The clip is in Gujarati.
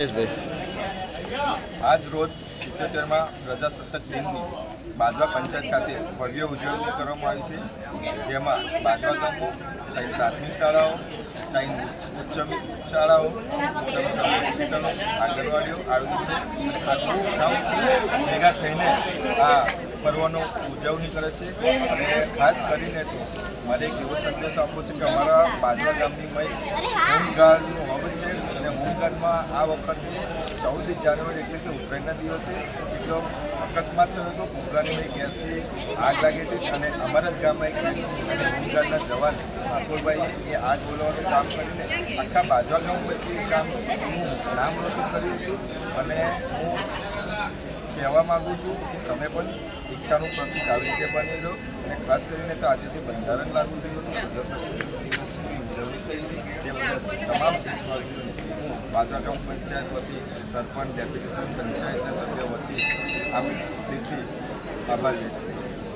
આજ રોજ 77માં પ્રજાસત્તાક દિનની બાજવા પંચાયત ખાતે ભવ્ય ઉજવણી કરવામાં આવી છે, જેમાં બાજવા ગામમાં 3 પ્રાથમિક શાળાઓ, 3 ઉચ્ચ શાળાઓ, હોસ્પિટલો, આંગણવાડીઓ આવેલી છે અને આખું ગામ ભેગા થઈને આ પર્વનો ઉજવણી કરે છે. અને ખાસ કરીને તો મારે એક એવો સંદેશ આપવો છે કે અમારા બાજવા ગામની હોમગાર્ડનું હબ છે અને હોમગાર્ડમાં આ વખતે 14 જાન્યુઆરી એટલે કે ઉત્તરાયણના દિવસે એક અકસ્માત થયો હતો. ભૂગાની ગેસથી આગ લાગી હતી અને અમારા જ ગામમાં એક હોમગાર્ડના જવાન ઠાકોરભાઈએ એ આગ બોલાવવાનું કામ કરીને આખા બાજવા ગામ પરથી કામ નામ રોશન કર્યું હતું. અને હું કહેવા માગું છું કે તમે પણ એકતાનું પ્રતીક આવી રીતે બની લો. અને ખાસ કરીને તો આજે જે બંધારણ લાગુ થયું હતું, પ્રજાસત્તાક દિવસની ઉજવણી થઈ હતી, તે બધા તમામ દેશવાસીઓને હું બાજવા ગામ પંચાયત વતી, સરપંચ, ડેપ્યુટી પંચાયતના સભ્યો વતી આ દિલથી આભાર વ્યક્ત કરું છું.